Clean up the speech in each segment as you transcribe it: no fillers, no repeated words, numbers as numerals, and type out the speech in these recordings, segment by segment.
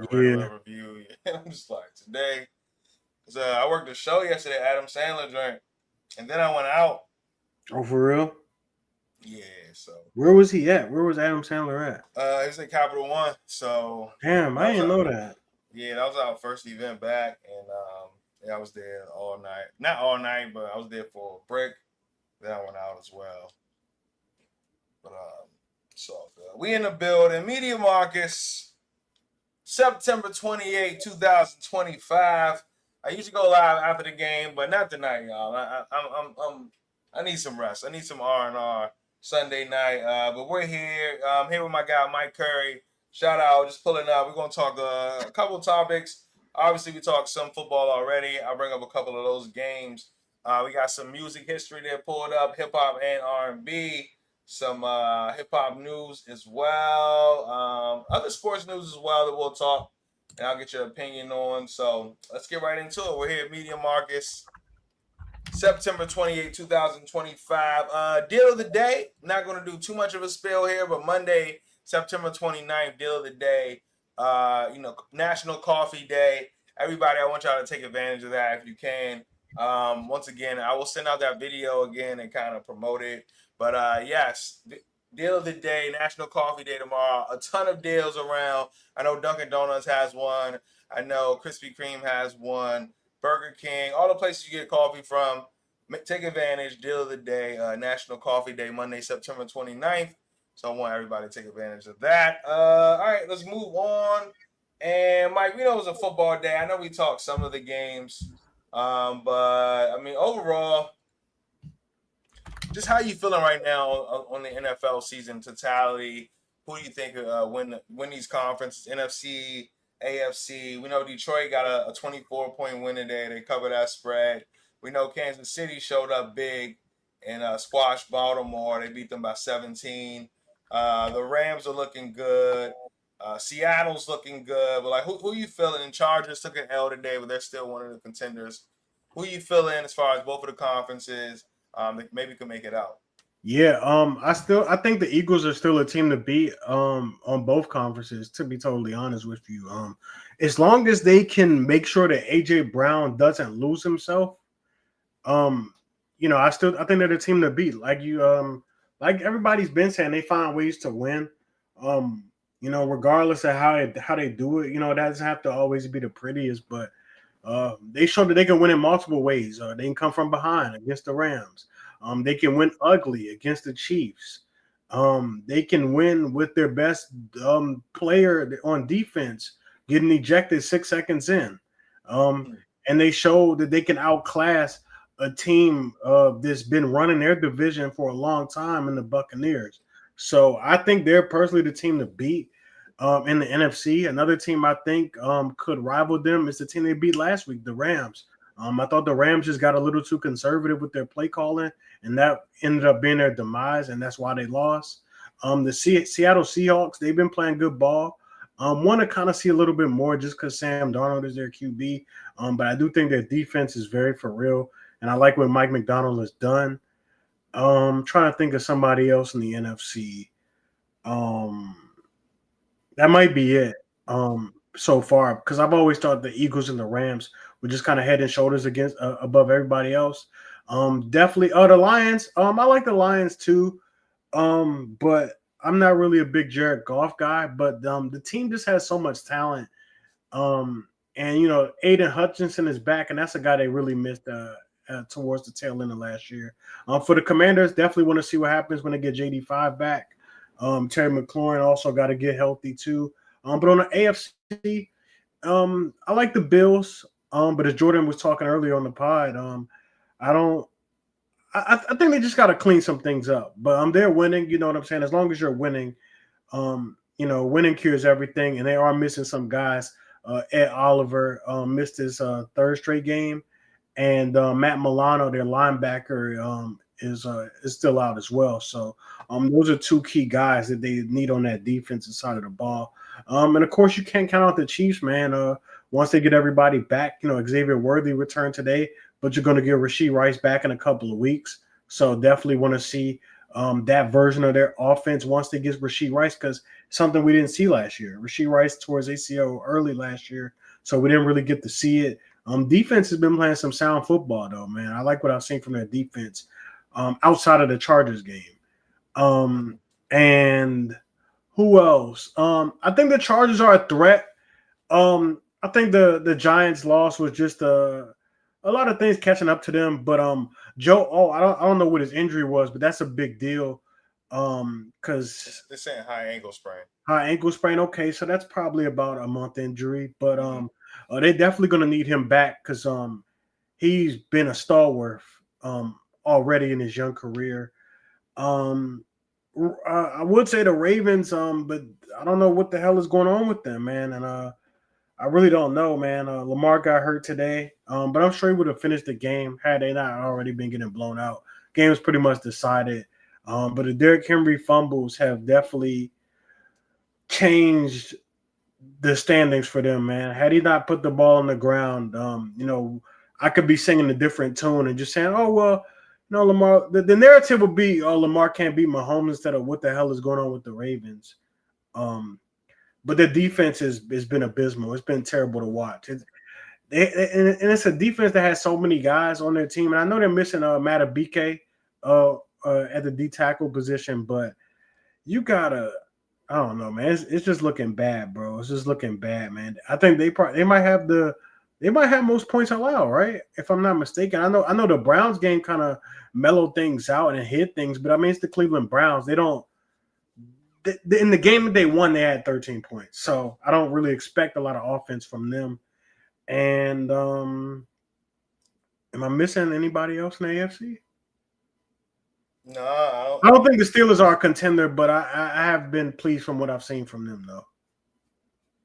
a Yeah. regular review. I'm just like today. Cause I worked a show yesterday, Adam Sandler joint, and then I went out. Oh, for real? Yeah, so Where was he at? Where was Adam Sandler at? it was at Capital One. So Damn, that I was didn't a know that. yeah, that was our first event back, and yeah, I was there all night. Not all night, but I was there for a break. Then I went out as well. But it's all good. We in the building. Media Marcus, September 28, 2025. I usually go live after the game, but not tonight, y'all. I need some rest. I need some R&R Sunday night. But we're here. I'm here with my guy Mike Curry. Shout out, just pulling up. We're gonna talk a couple of topics. Obviously, we talked some football already. I'll bring up a couple of those games. We got some music history there pulled up, hip hop and R&B. Some hip hop news as well. Other sports news as well that we'll talk, and I'll get your opinion on. So let's get right into it. We're here at Media Marcus, September 28, 2025. Deal of the day. Not going to do too much of a spill here, but Monday, September 29th, deal of the day. National Coffee Day. Everybody, I want y'all to take advantage of that if you can. Once again, I will send out that video again and kind of promote it. But yes, deal of the day, National Coffee Day tomorrow. A ton of deals around. I know Dunkin' Donuts has one. I know Krispy Kreme has one. Burger King, all the places you get coffee from. Take advantage. Deal of the day, National Coffee Day, Monday, September 29th. So I want everybody to take advantage of that. All right, let's move on. And Mike, we know it was a football day. I know we talked some of the games, but I mean overall, just how you feeling right now on the NFL season totality? Who do you think win these conferences? NFC, AFC. We know Detroit got a 24-point win today. They covered that spread. We know Kansas City showed up big and squashed Baltimore. They beat them by 17. The Rams are looking good. Seattle's looking good. But like, who you feeling? And Chargers took an L today, but they're still one of the contenders. Who you feeling as far as both of the conferences? That maybe could make it out. Yeah, I think the Eagles are still a team to beat on both conferences, to be totally honest with you. As long as they can make sure that AJ Brown doesn't lose himself, um, I think they're the team to beat. Like everybody's been saying, they find ways to win. Regardless of how they do it, that doesn't have to always be the prettiest, but they showed that they can win in multiple ways. They can come from behind against the Rams. They can win ugly against the Chiefs. They can win with their best player on defense getting ejected 6 seconds in. And they show that they can outclass a team that's been running their division for a long time in the Buccaneers. So I think they're personally the team to beat. In the NFC, another team I think could rival them is the team they beat last week, the Rams. I thought the Rams just got a little too conservative with their play calling, and that ended up being their demise, and that's why they lost. The Seattle Seahawks, they've been playing good ball. Want to kind of see a little bit more just because Sam Darnold is their QB, but I do think their defense is very for real, and I like what Mike McDonald has done. Trying to think of somebody else in the NFC. That might be it so far because I've always thought the Eagles and the Rams were just kind of head and shoulders against above everybody else. Definitely. Oh, the Lions. I like the Lions too, but I'm not really a big Jared Goff guy. But the team just has so much talent. And Aiden Hutchinson is back, and that's a guy they really missed towards the tail end of last year. For the Commanders, definitely want to see what happens when they get JD5 back. Terry McLaurin also got to get healthy too. But on the AFC, I like the Bills. But as Jordan was talking earlier on the pod, I don't. I think they just got to clean some things up. But they're winning. You know what I'm saying? As long as you're winning, winning cures everything. And they are missing some guys. Ed Oliver missed his third straight game, and Matt Milano, their linebacker, is still out as well. So those are two key guys that they need on that defensive side of the ball. And of course, you can't count out the Chiefs, man. Once they get everybody back, Xavier Worthy returned today, but you're going to get Rashee Rice back in a couple of weeks. So definitely want to see that version of their offense once they get Rashee Rice, because something we didn't see last year. Rashee Rice tore his ACL early last year, so we didn't really get to see it. Defense has been playing some sound football, though, man. I like what I've seen from their defense outside of the Chargers game. Mhm. And who else? I think the Chargers are a threat. I think the Giants' loss was just a lot of things catching up to them. But Joe, I don't know what his injury was, but that's a big deal. Because They're saying high ankle sprain. high ankle sprain. Okay, so that's probably about a month injury. But Mm-hmm. they're definitely gonna need him back because he's been a stalwart already in his young career. Um, I would say the Ravens, but I don't know what the hell is going on with them, man. And I really don't know, man. Lamar got hurt today, but I'm sure he would have finished the game had they not already been getting blown out. Game was pretty much decided. But the Derrick Henry fumbles have definitely changed the standings for them, man. Had he not put the ball on the ground, I could be singing a different tune and just saying, "Oh well, Lamar." The narrative would be, "Oh, Lamar can't beat Mahomes," instead of "What the hell is going on with the Ravens?" Um, but the defense has been abysmal. It's been terrible to watch. And it's a defense that has so many guys on their team, and I know they're missing Matabike at the D tackle position, but you gotta. I don't know, man. It's just looking bad, bro. It's just looking bad, man. I think they might have most points allowed, right? If I'm not mistaken. I know the Browns game kind of mellowed things out and hit things, but I mean it's the Cleveland Browns. They don't in the game that they won, they had 13 points. So I don't really expect a lot of offense from them. And am I missing anybody else in the AFC? No, I don't think the Steelers are a contender, but I have been pleased from what I've seen from them, though.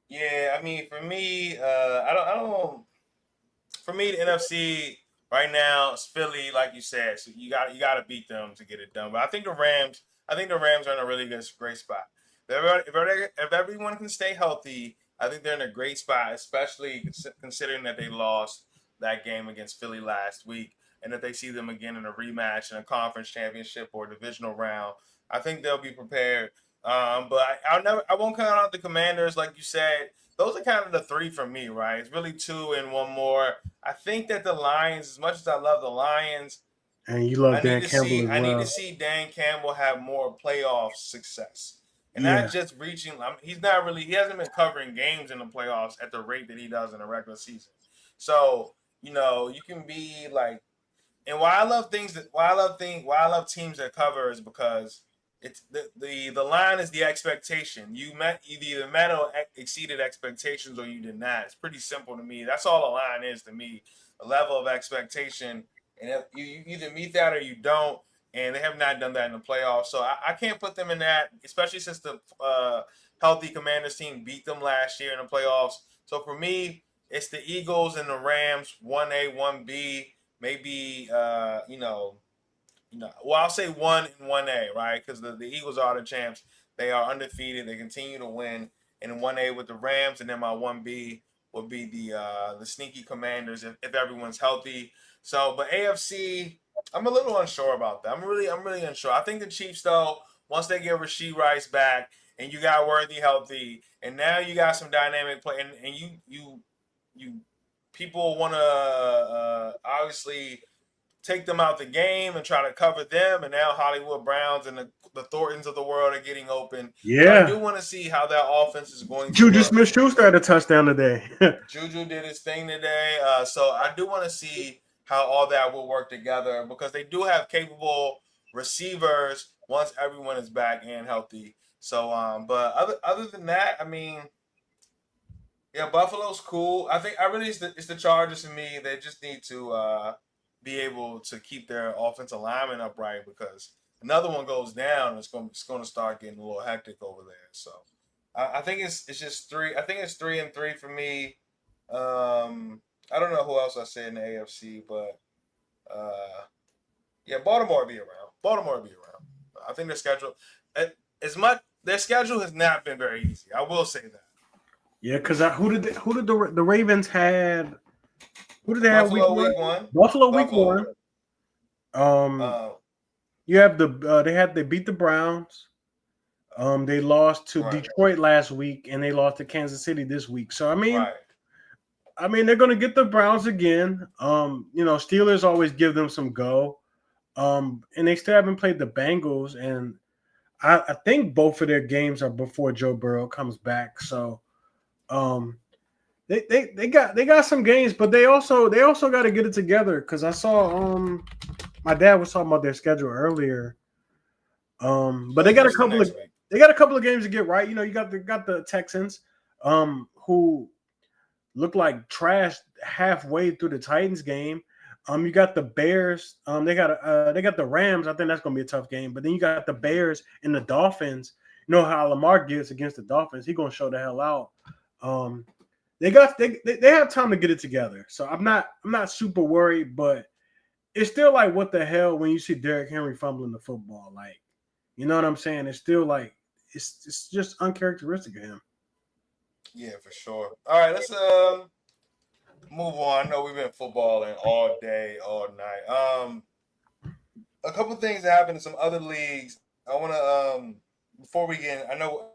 yeah, I mean, for me, I don't. For me, the NFC right now is Philly, like you said. So you got to beat them to get it done. But I think the Rams are in a really great spot. If everyone can stay healthy, I think they're in a great spot, especially considering that they lost that game against Philly last week, and if they see them again in a rematch in a conference championship or divisional round, I think they'll be prepared. But I won't count out the Commanders, like you said. Those are kind of the three for me, right? It's really two and one more. I think that the Lions, as much as I love the Lions, And you love I need Dan to Campbell see as I need to well. see Dan Campbell have more playoff success, and not Yeah, just reaching. He hasn't been covering games in the playoffs at the rate that he does in the regular season. So you can be like, and why I love teams that cover is because it's the line is the expectation. You either met or exceeded expectations or you did not. It's pretty simple to me. That's all a line is to me. A level of expectation, and if you either meet that or you don't. And they have not done that in the playoffs, so I can't put them in that, especially since the healthy Commanders team beat them last year in the playoffs. So for me, it's the Eagles and the Rams, 1A, 1B, maybe well, I'll say 1 and 1A, right? Because the Eagles are the champs. They are undefeated. They continue to win. And 1A with the Rams, and then my 1B would be the sneaky Commanders if everyone's healthy. So, but AFC, I'm a little unsure about that. I'm really unsure. I think the Chiefs, though, once they get Rasheed Rice back, and you got Worthy healthy, and now you got some dynamic play, and you people want to obviously take them out the game and try to cover them. And now Hollywood Browns and the Thorntons of the world are getting open. So I yeah. do want to see how that offense is going to Juju work. Smith-Schuster had a touchdown today. Juju did his thing today. So I do want to see how all that will work together because they do have capable receivers once everyone is back and healthy. So, but other than that, I mean, yeah, Buffalo's cool. I think I really it's the Chargers to me. They just need to be able to keep their offensive lineman upright because another one goes down, it's going to start getting a little hectic over there. So I think it's just three. I think it's 3-3 for me. I don't know who else I said in the AFC, but yeah, Baltimore will be around. Baltimore will be around. I think their schedule, as much their schedule has not been very easy. I will say that. Yeah, because who did the Ravens had? Who did they have week Buffalo one? week one. Buffalo week Buffalo. one. Um, Uh, you have they beat the Browns. They lost to Right. Detroit last week, and they lost to Kansas City this week. So Right. I mean, they're going to get the Browns again. Steelers always give them some go. And they still haven't played the Bengals, and I think both of their games are before Joe Burrow comes back. So, um, they got some games, but they also got to get it together because I saw my dad was talking about their schedule earlier. But So who's the next week? they got a couple of games to get right. You got the Texans, who look like trash halfway through the Titans game. You got the Bears. They got the Rams. I think that's gonna be a tough game. But then you got the Bears and the Dolphins. You know how Lamar gets against the Dolphins. He's gonna show the hell out. Um, they have time to get it together. So I'm not super worried, but it's still like what the hell when you see Derrick Henry fumbling the football. Like, you know what I'm saying? It's still like it's just uncharacteristic of him. Yeah, for sure. All right, let's move on. I know we've been footballing all day, all night. A couple things that happened in some other leagues. I want to before we get in, I know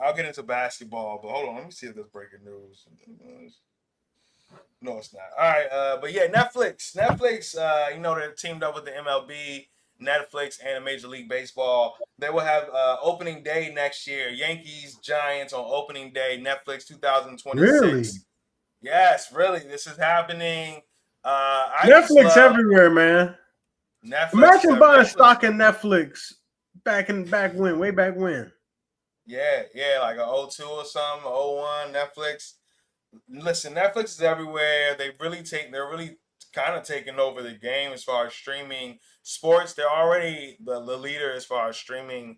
I'll get into basketball, but hold on, let me see if there's breaking news. No, it's not. All right, but yeah, Netflix. Netflix, they're teamed up with the MLB, Netflix, and Major League Baseball. They will have opening day next year. Yankees, Giants on opening day. Netflix Really? 2026. Yes, really, this is happening. I just Netflix love everywhere, man. Netflix. Imagine buying Netflix. stock in Netflix back when, way back when. Yeah, yeah, like a '02 or something, '01. Netflix. Listen, Netflix is everywhere. They're really kind of taking over the game as far as streaming sports. They're already the leader as far as streaming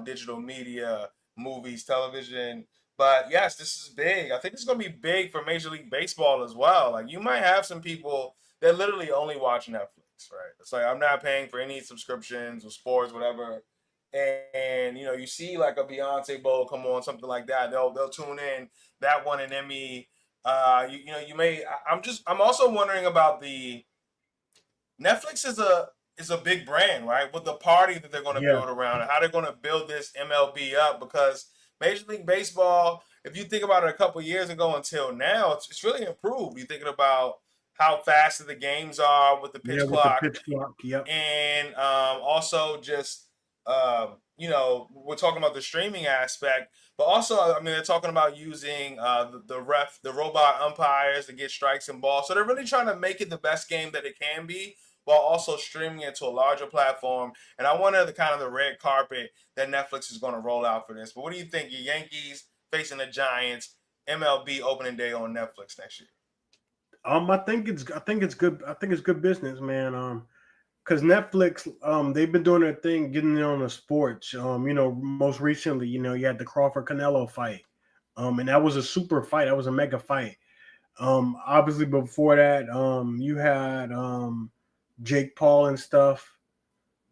digital media, movies, television. But yes, this is big. I think it's going to be big for Major League Baseball as well. Like you might have some people that literally only watch Netflix, right? It's like I'm not paying for any subscriptions or sports, whatever. And you see like a Beyonce Bowl come on, something like that. They'll tune in. That one an Emmy. You may. I'm also wondering about the Netflix is a big brand, right? With the party that they're going to Yeah, build around and how they're going to build this MLB up because Major League Baseball, if you think about it a couple years ago until now, it's really improved. You're thinking about how fast the games are with the yeah, pitch with the clock pitch clock. Yep. and also just we're talking about the streaming aspect, but also I mean they're talking about using the robot umpires to get strikes and balls. So they're really trying to make it the best game that it can be, while also streaming it to a larger platform. And I wonder the kind of the red carpet that Netflix is going to roll out for this. But what do you think? Your Yankees facing the Giants, MLB opening day on Netflix next year. I think it's good. I think it's good business, man. Because Netflix, they've been doing their thing, getting it on the sports. Most recently, you had the Crawford Canelo fight, and that was a super fight. That was a mega fight. Obviously, before that, you had Jake Paul and stuff.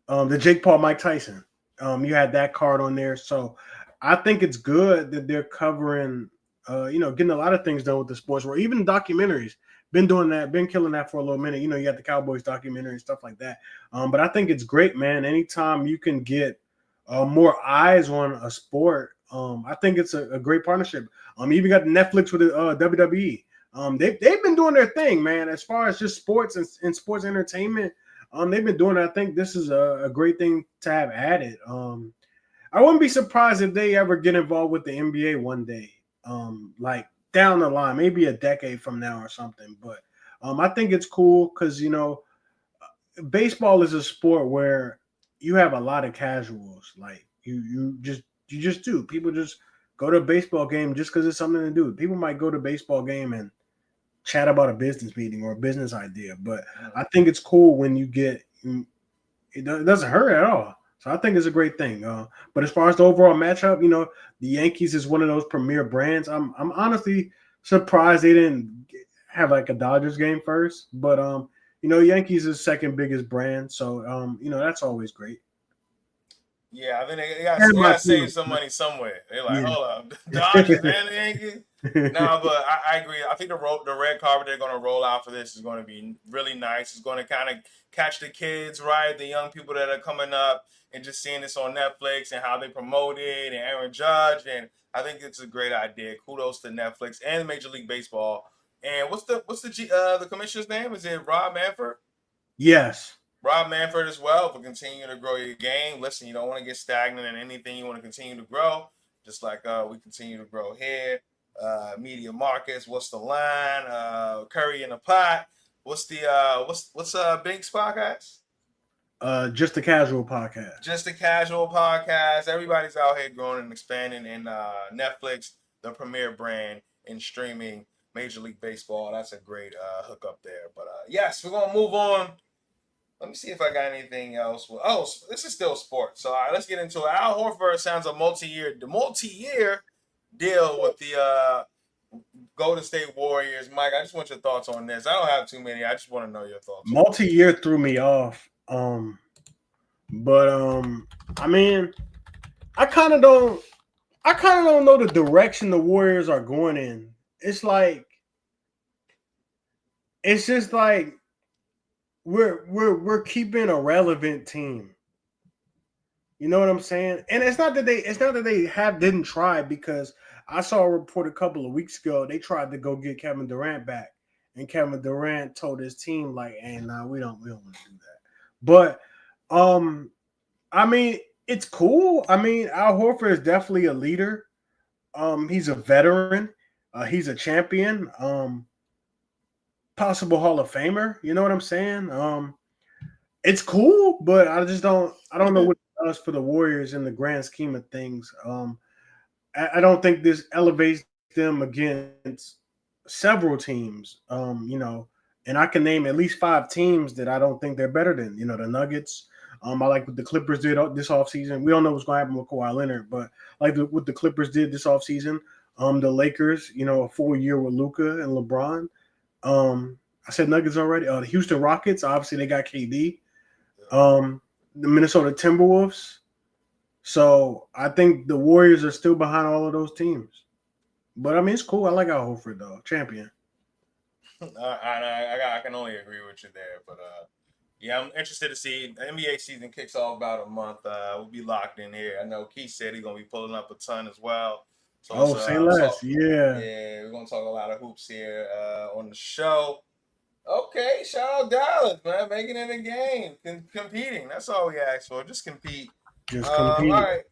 The Jake Paul Mike Tyson. You had that card on there, so I think it's good that they're covering, getting a lot of things done with the sports, or even documentaries. Been doing that, been killing that for a little minute. You got the Cowboys documentary and stuff like that. But I think it's great, man. Anytime you can get more eyes on a sport, I think it's a great partnership. You even got Netflix with the WWE. They've been doing their thing, man. As far as just sports and sports entertainment, they've been doing it. I think this is a great thing to have added. I wouldn't be surprised if they ever get involved with the NBA one day, like down the line, maybe a decade from now or something. But I think it's cool because baseball is a sport where you have a lot of casuals. Like you just do. People just go to a baseball game just because it's something to do. People might go to a baseball game and chat about a business meeting or a business idea. But I think it's cool when you get it doesn't hurt at all. So I think it's a great thing. But as far as the overall matchup, the Yankees is one of those premier brands. I'm honestly surprised they didn't have like a Dodgers game first. But Yankees is second biggest brand, so that's always great. Yeah, I think they got And they my got to team. save some money somewhere. They're like, Yeah. hold up, Dodgers and the Yankees. No, but I agree. I think the red carpet they're going to roll out for this is going to be really nice. It's going to kind of catch the kids, right? The young people that are coming up and just seeing this on Netflix and how they promote it and Aaron Judge. And I think it's a great idea. Kudos to Netflix and Major League Baseball. And what's the commissioner's name? Is it Rob Manfred? Yes. Rob Manfred as well for continuing to grow your game. Listen, you don't want to get stagnant in anything. You want to continue to grow, just like we continue to grow here. Media Markets, what's the line? Curry in the pot. What's the what's Bink's podcast? Just a casual podcast. Just a casual podcast. Everybody's out here growing and expanding, and Netflix, the premier brand in streaming Major League Baseball. That's a great hookup there. But yes, we're gonna move on. Let me see if I got anything else. Oh, this is still sports. So let's get into it. Al Horford sounds a multi-year deal with the Golden State Warriors. Mike, I just want your thoughts on this. I don't have too many. I just want to know your thoughts. Multi-year threw me off. But I mean, I kind of don't know the direction the Warriors are going in. It's just like we're keeping a relevant team. You know what I'm saying? And it's not that they didn't try, because I saw a report a couple of weeks ago they tried to go get Kevin Durant back, and Kevin Durant told his team like, "Hey, nah, we don't want to do that." But I mean, it's cool. I mean, Al Horford is definitely a leader. He's a veteran. He's a champion. Possible Hall of Famer. You know what I'm saying? It's cool, but I don't know what it does for the Warriors in the grand scheme of things. I don't think this elevates them against several teams. And I can name at least 5 teams that I don't think they're better than. The Nuggets. I like what the Clippers did this offseason. We don't know what's going to happen with Kawhi Leonard, but like what the Clippers did this offseason. The Lakers, a full year with Luka and LeBron. I said Nuggets already. The Houston Rockets, obviously they got KD. The Minnesota Timberwolves. So I think the Warriors are still behind all of those teams. But I mean, it's cool. I like Al Horford though, champion. I can only agree with you there, but yeah, I'm interested to see. The NBA season kicks off about a month. We'll be locked in here. I know Keith said he's gonna be pulling up a ton as well. So say less. Yeah. Yeah, we're gonna talk a lot of hoops here on the show. Okay, shout out Dallas, man, making it a game, competing. That's all we ask for. Just compete. Just compete. All right,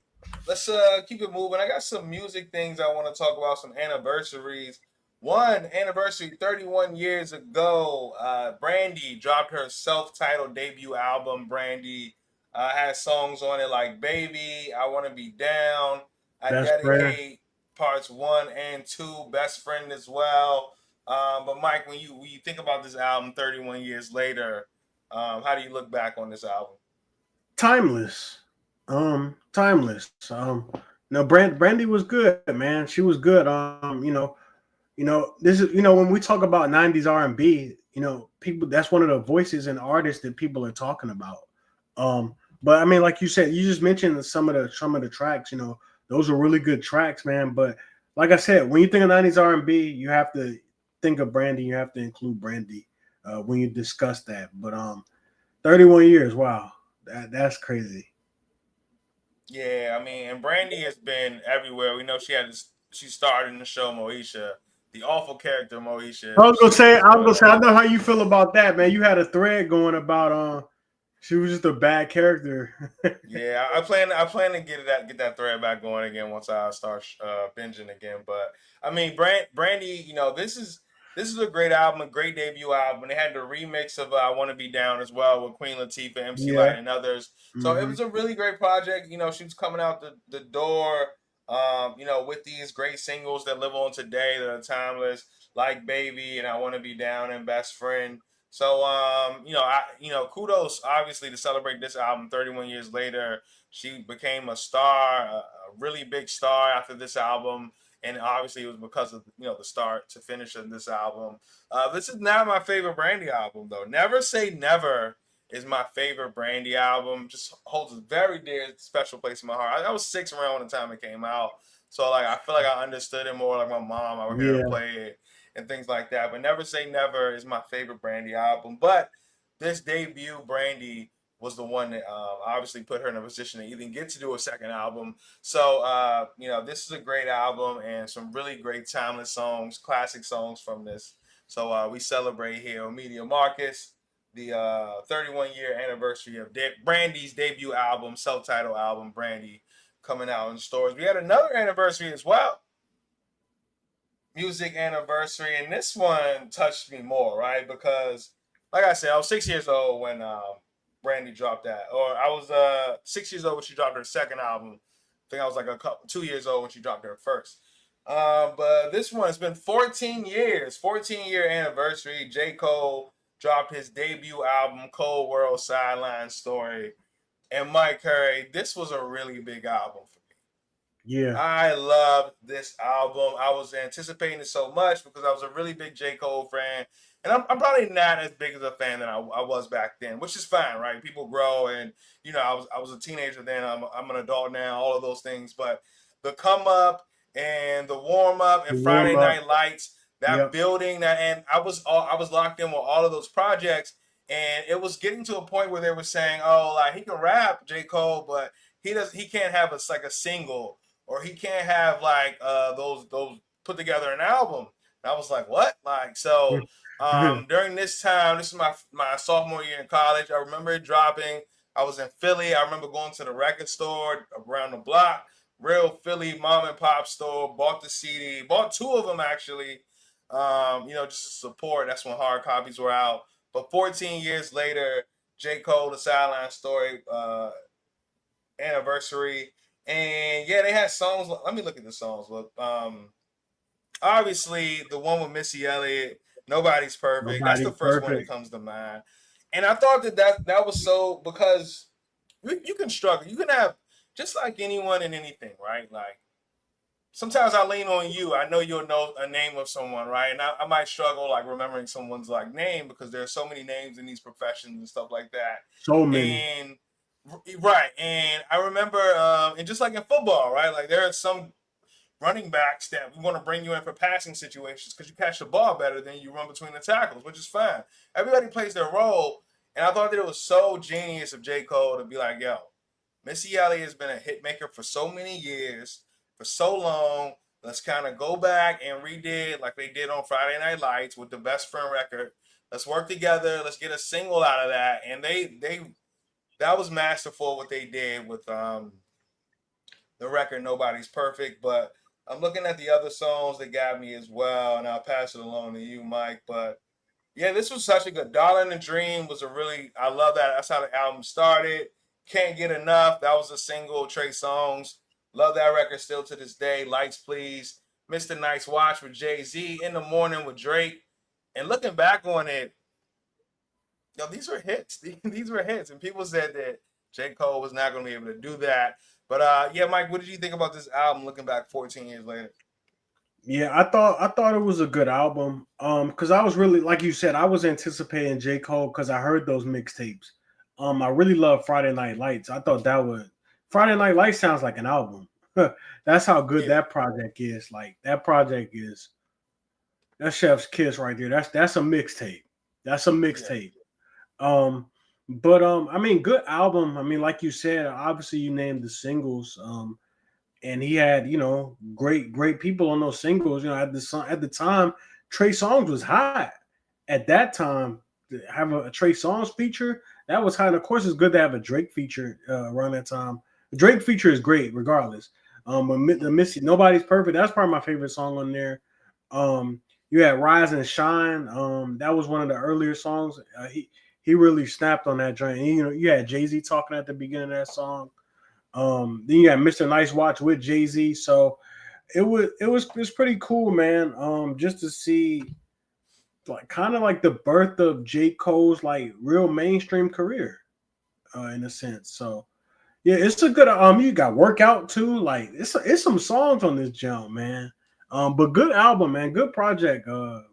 let's keep it moving. I got some music things I want to talk about. Some anniversaries. One anniversary 31 years ago, Brandy dropped her self-titled debut album. Brandy has songs on it like Baby, I Want to Be Down, I Dedicate Parts 1 and 2, Best Friend as well. But Mike, when you think about this album 31 years later, how do you look back on this album? Timeless. Timeless. No, Brandy was good, man. She was good. This is when we talk about 90s R&B, people, that's one of the voices and artists that people are talking about. But I mean, like you said, you just mentioned some of the tracks, those are really good tracks, man. But like I said, when you think of 90s R&B, you have to think of Brandy, you have to include Brandy when you discuss that. But 31 years, wow. That's crazy. Yeah, I mean, and Brandy has been everywhere. We know she starred in the show Moesha, the awful character Moesha. I was gonna say, I know how you feel about that, man. You had a thread going about she was just a bad character. Yeah, I plan to get that thread back going again once I start binging again. But I mean, Brandy, this is a great album, a great debut album. They had the remix of "I Want to Be Down" as well with Queen Latifah, MC Lyte, and others. So it was a really great project. She was coming out the door, with these great singles that live on today that are timeless, like "Baby" and "I Want to Be Down" and "Best Friend." So, kudos obviously to celebrate this album 31 years later. She became a star, a really big star after this album. And obviously it was because of, the start to finish of this album. This is not my favorite Brandy album, though. Never Say Never is my favorite Brandy album. Just holds a very dear, special place in my heart. I was 6 around when the time it came out. So like I feel like I understood it more. Like my mom, I would hear her Yeah, play it and things like that. But Never Say Never is my favorite Brandy album. But this debut Brandy was the one that obviously put her in a position to even get to do a second album. So this is a great album and some really great timeless songs, classic songs from this. So we celebrate here on Media Marcus the 31-year anniversary of Brandy's debut album, self-titled album Brandy, coming out in stores. We had another anniversary as well, music anniversary, and this one touched me more, right? Because, like I said, I was 6 years old when Brandy dropped that, or I was 6 years old when she dropped her second album. I think I was like 2 years old when she dropped her first. But this one has been 14 years, 14-year anniversary. J. Cole dropped his debut album, Cold World Sideline Story. And Mike Curry, this was a really big album for me. yeah. I loved this album. I was anticipating it so much because I was a really big J. Cole fan. And I'm probably not as big as a fan than I was back then, which is fine, right? People grow, and I was a teenager then. I'm an adult now. All of those things, but the come up and the warm up The and warm Friday up. Night Lights, that Yep. building, that, and I was locked in with all of those projects, and it was getting to a point where they were saying, "Oh, like he can rap, J. Cole, but he can't have like a single, or he can't have like those put together an album." And I was like, what? Like, so during this time, this is my sophomore year in college. I remember it dropping. I was in Philly. I remember going to the record store around the block, real Philly mom and pop store. Bought the CD. Bought two of them actually. Just to support. That's when hard copies were out. But 14 years later, J. Cole, The Sideline Story, anniversary. And yeah, they had songs. Let me look at the songs. Look, obviously the one with Missy Elliott, Nobody's Perfect. That's the Nobody's first one that perfect. comes to mind. And I thought that was so, because you can struggle. You can have, just like anyone and anything, right? Like sometimes I lean on you. I know you'll know a name of someone, right? And I might struggle like remembering someone's like name because there are so many names in these professions and stuff like that. So many. And right, and I remember, and just like in football, right? Like there are some running backs that we want to bring you in for passing situations because you catch the ball better than you run between the tackles, which is fine. Everybody plays their role, and I thought that it was so genius of J. Cole to be like, "Yo, Missy Elliott has been a hit maker for so many years, for so long. Let's kind of go back and redid like they did on Friday Night Lights with the Best Friend record. Let's work together. Let's get a single out of that." And they that was masterful what they did with the record Nobody's Perfect. But I'm looking at the other songs that got me as well, and I'll pass it along to you, Mike. But yeah, this was such a good. Darling and Dream was a really, I love that. That's how the album started. Can't Get Enough. That was a single, Trey Songz. Love that record still to this day. Lights Please. Mr. Nice Watch with Jay-Z. In the Morning with Drake. And looking back on it, these were hits. These were hits. And people said that J. Cole was not going to be able to do that. But yeah, Mike, what did you think about this album looking back 14 years later? Yeah, I thought it was a good album. Because I was really, like you said, I was anticipating J. Cole because I heard those mixtapes. I really love Friday Night Lights. I thought that would Friday Night Lights sounds like an album. That's how good Yeah, that project is. Like that project is that's Chef's Kiss right there. That's a mixtape. That's a yeah, mixtape. Um, but I mean, good album. I mean, like you said, obviously you named the singles. And he had great people on those singles. At the time, Trey Songz was hot. At that time, to have a Trey Songz feature, that was hot. And of course, it's good to have a Drake feature around that time. The Drake feature is great, regardless. But the Missy Nobody's Perfect. That's probably my favorite song on there. You had Rise and Shine. That was one of the earlier songs. He really snapped on that joint. And, you had Jay-Z talking at the beginning of that song. Then you got Mr. Nice Watch with Jay-Z. So it was pretty cool, man. Just to see like kind of like the birth of J. Cole's like real mainstream career, in a sense. So yeah, it's a good you got Workout too. Like it's some songs on this jump, man. But good album, man. Good project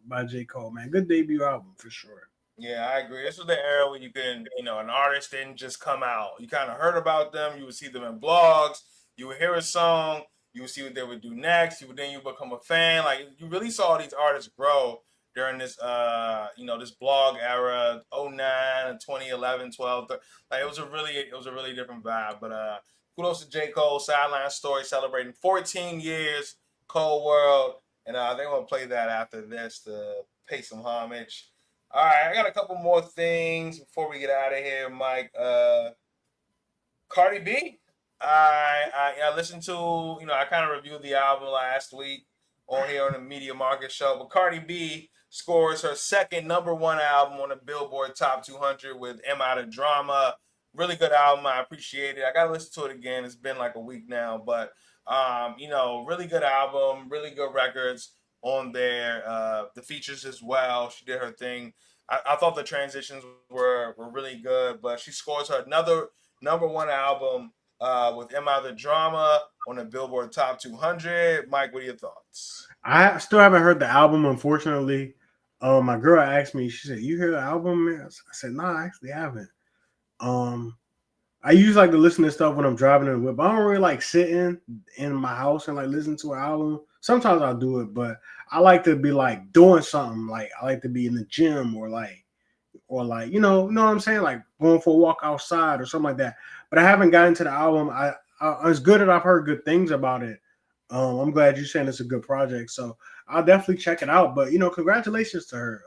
by J. Cole, man. Good debut album for sure. yeah, I agree. This was the era when an artist didn't just come out. You kind of heard about them. You would see them in blogs. You would hear a song. You would see what they would do next. You become a fan. Like you really saw these artists grow during this this blog era, '09, 2011, 12. Like it was a really different vibe. But kudos to J. Cole, Sideline Story, celebrating 14 years, Cold World. And I think I'm gonna play that after this to pay some homage. All right, I got a couple more things before we get out of here, Mike. Cardi B. I listened to, I kind of reviewed the album last week on here on the Media Market show, but Cardi B scores her second number one album on the Billboard Top 200 with "Am I the Drama." Really good album. I appreciate it. I gotta listen to it again. It's been like a week now, but really good album, really good records on there. The features as well. She did her thing. I thought the transitions were really good, but she scores her another number one album with "Am I the Drama" on the Billboard Top 200. Mike, what are your thoughts? I still haven't heard the album, unfortunately. My girl asked me, she said, "You hear the album?" Man? I said, "No, I actually haven't." Um, I usually like to listen to stuff when I'm driving in the whip. I don't really like sitting in my house and like listen to an album. Sometimes I'll do it, but I like to be like doing something. Like I like to be in the gym or like you know what I'm saying, like going for a walk outside or something like that. But I haven't gotten to the album. I it's good that I've heard good things about it. I'm glad you're saying it's a good project, so I'll definitely check it out. But congratulations to her.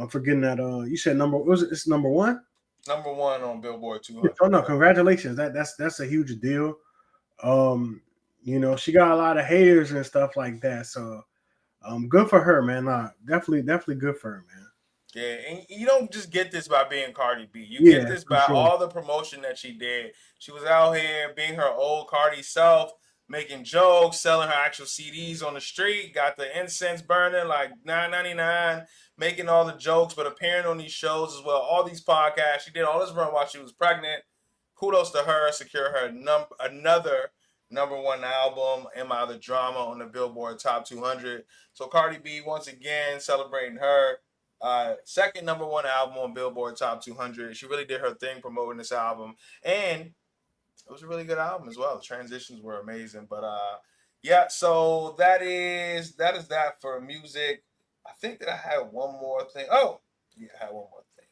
For getting that. You said number was it? It's number one. Number one on Billboard Oh 200. no, Yep. congratulations. That's a huge deal. Um, she got a lot of haters and stuff like that. So good for her, man. Definitely good for her, man. Yeah, and you don't just get this by being Cardi B. You get Yeah, this for by sure. all the promotion that she did. She was out here being her old Cardi self, making jokes, selling her actual CDs on the street, got the incense burning like $9.99, making all the jokes, but appearing on these shows as well. All these podcasts. She did all this run while she was pregnant. Kudos to her, secure her another number one album, "Am I the Drama" on the Billboard Top 200. So Cardi B once again celebrating her second number one album on Billboard Top 200. She really did her thing promoting this album, and it was a really good album as well. The transitions were amazing, but yeah. So that is that for music. I think that I had one more thing. Oh, yeah, I had one more thing.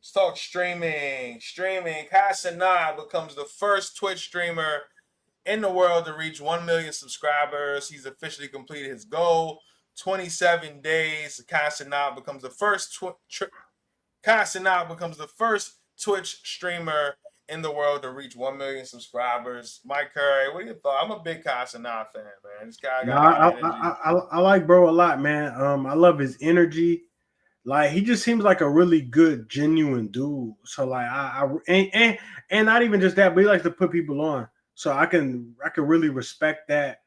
Let's talk streaming. Streaming. Casanat becomes the first Twitch streamer in the world to reach 1 million subscribers. He's officially completed his goal. 27 days. Casanat becomes the first Twitch streamer in the world to reach 1 million subscribers. Mike Curry, what do you thought? I'm a big Casanat fan, man. This guy No, got good energy. I like bro a lot, man. I love his energy. Like he just seems like a really good, genuine dude. So like and not even just that, but he likes to put people on. So I can really respect that.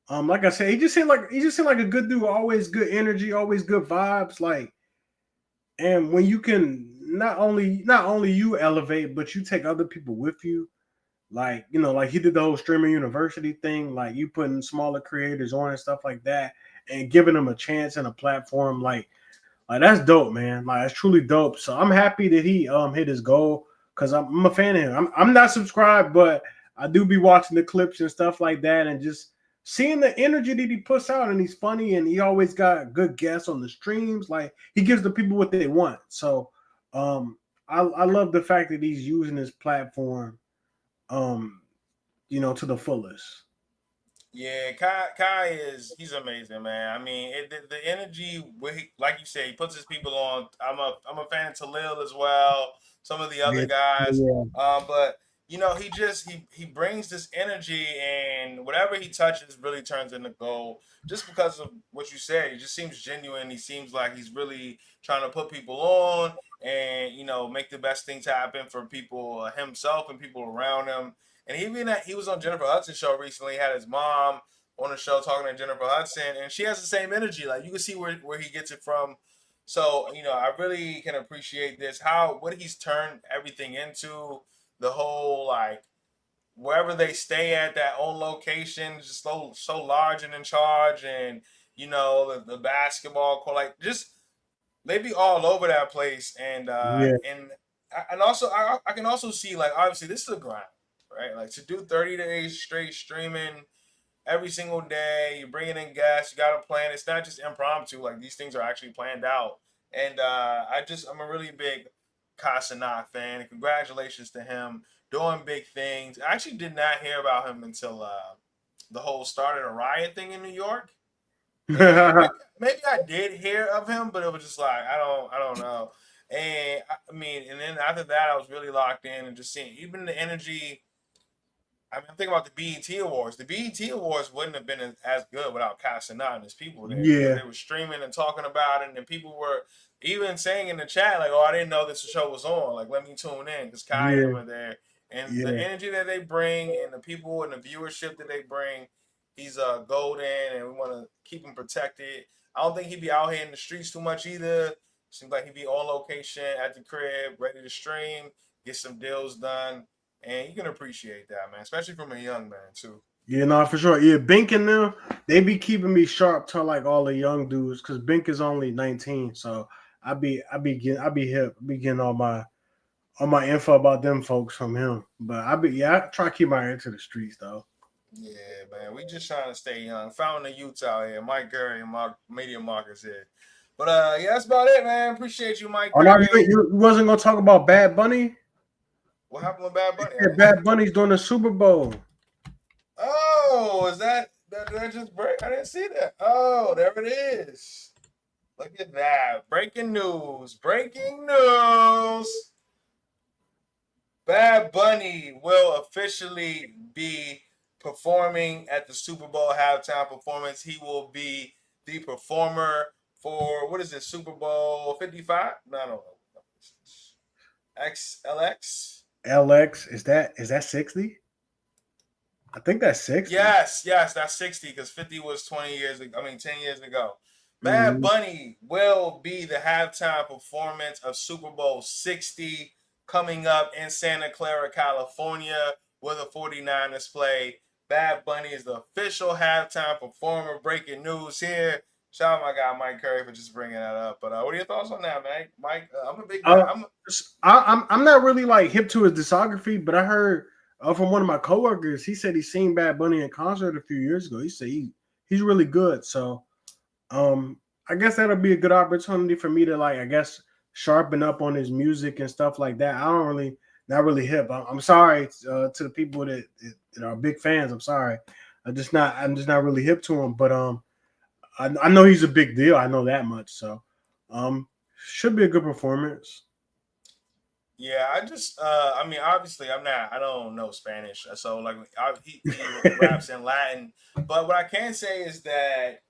Like I said, he just seemed like a good dude. Always good energy, always good vibes. Like, and when you can not only you elevate, but you take other people with you. Like he did the whole streaming university thing, like you putting smaller creators on and stuff like that, and giving them a chance and a platform. Like that's dope, man. Like it's truly dope. So I'm happy that he hit his goal because I'm a fan of him. I'm not subscribed, but I do be watching the clips and stuff like that, and just seeing the energy that he puts out. And he's funny, and he always got good guests on the streams. Like he gives the people what they want. So um, I love the fact that he's using his platform, um, to the fullest. Yeah, Kai he's amazing, man. I mean, the energy, like you said, he puts his people on. I'm a fan of Talil as well. Some of the other Yeah, guys, yeah, but he brings this energy, and whatever he touches really turns into gold. Just because of what you said, he just seems genuine. He seems like he's really trying to put people on, and make the best things happen for people, himself and people around him. And he was on Jennifer Hudson's show recently. Had his mom on the show talking to Jennifer Hudson, and she has the same energy. Like you can see where he gets it from. So I really can appreciate this. What he's turned everything into. The whole like wherever they stay at that own location, just so large and in charge, and the basketball court, like just they be all over that place, yeah, and also I can also see like obviously this is a grind, right? Like to do 30 days straight streaming every single day. You're bringing in guests. You got to plan. It's not just impromptu. Like these things are actually planned out. And I'm a really big Casanat fan. And congratulations to him doing big things. I actually did not hear about him until the whole started a riot thing in New York. And maybe I did hear of him, but it was just like I don't know. And I mean, and then after that, I was really locked in and just seeing even the energy. I mean, I'm thinking about the BET Awards. The BET Awards wouldn't have been as good without Casanat and his people there because Yeah, they were streaming and talking about it, and then people were even saying in the chat like, "Oh, I didn't know this show was on. Like, let me tune in because Kai and yeah, them are there." And the yeah. energy that they bring, and the people and the viewership that they bring, he's golden, and we want to keep him protected. I don't think he'd be out here in the streets too much either. Seems like he'd be on location at the crib, ready to stream, get some deals done, and you can appreciate that, man, especially from a young man too. Yeah, no, for sure. Yeah, Bink and them, they be keeping me sharp to like all the young dudes because Bink is only 19. So I be hip, be getting all my info about them folks from him. But I try to keep my ear to the streets though. Yeah, man, we just trying to stay young. Fountain of youth out here, Mike Curry and Media Markus here. But yeah, that's about it, man. Appreciate you, Mike Oh no, Curry. you wasn't gonna talk about Bad Bunny? What happened with Bad Bunny? I Yeah, didn't see. Bad Bunny's doing the Super Bowl. Oh, is that just break? I didn't see that. Oh, there it is. Look at that. Breaking news. Breaking news. Bad Bunny will officially be performing at the Super Bowl halftime performance. He will be the performer for what is it, Super Bowl 55? No, no, no. XLX? LX, is that 60? I think that's 60. Yes, yes, that's 60 because 50 was 20 years ago. I mean, 10 years ago. Bad Mm-hmm. Bunny will be the halftime performance of Super Bowl 60 coming up in Santa Clara, California, with a 49ers play. Bad Bunny is the official halftime performer. Breaking news here. Shout out my guy Mike Curry for just bringing that up. But what are your thoughts on that, man? Mike, I'm a big Uh, guy. I'm I'm not really like hip to his discography, but I heard from one of my coworkers. He said he's seen Bad Bunny in concert a few years ago. He said he's really good. So um, I guess that'll be a good opportunity for me to like I guess sharpen up on his music and stuff like that. I don't really not really hip. I'm sorry to the people that are big fans. I'm sorry. I'm just not really hip to him. But I know he's a big deal. I know that much. So should be a good performance. Yeah, I mean, obviously, I don't know Spanish, so like, he raps in Latin. But what I can say is that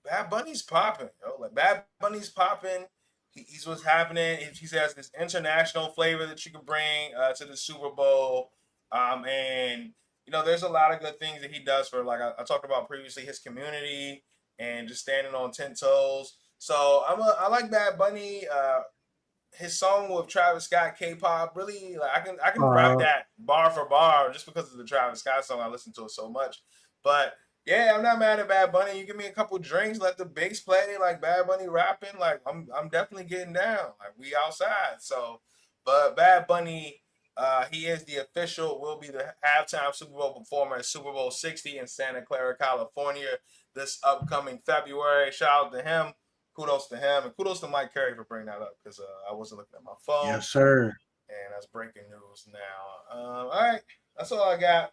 Bad Bunny's popping, yo. Like Bad Bunny's popping. He's what's happening. He has this international flavor that you can bring to the Super Bowl, and there's a lot of good things that he does for like I talked about previously, his community and just standing on 10 toes. So I like Bad Bunny. His song with Travis Scott, K-pop, really like I can rap Uh, that bar for bar just because of the Travis Scott song. I listen to it so much, but yeah, I'm not mad at Bad Bunny. You give me a couple drinks, let the bass play, like Bad Bunny rapping, like I'm definitely getting down. Like we outside. So, but Bad Bunny, he is the official, will be the halftime Super Bowl performer at Super Bowl 60 in Santa Clara, California, this upcoming February. Shout out to him. Kudos to him, and kudos to Mike Curry for bringing that up because I wasn't looking at my phone, yes, sir. and that's breaking news now. All right, that's all I got.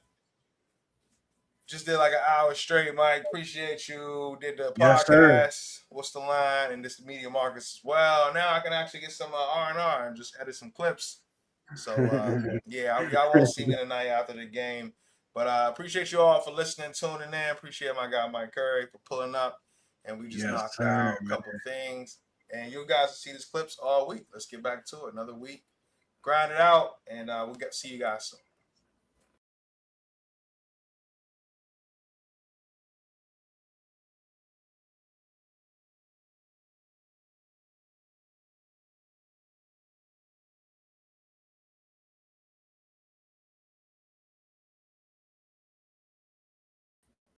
Just did like an hour straight, Mike. Appreciate you. Did the Yes, sir. podcast. What's the line? And this Media Markus as well. Now I can actually get some R and just edit some clips. So yeah, y'all won't see me tonight after the game. But appreciate you all for listening, tuning in. Appreciate my guy Mike Curry for pulling up, and we just Yes, knocked sir, out a man. couple things. And you guys will see these clips all week. Let's get back to it. Another week, grind it out, and we'll see you guys soon.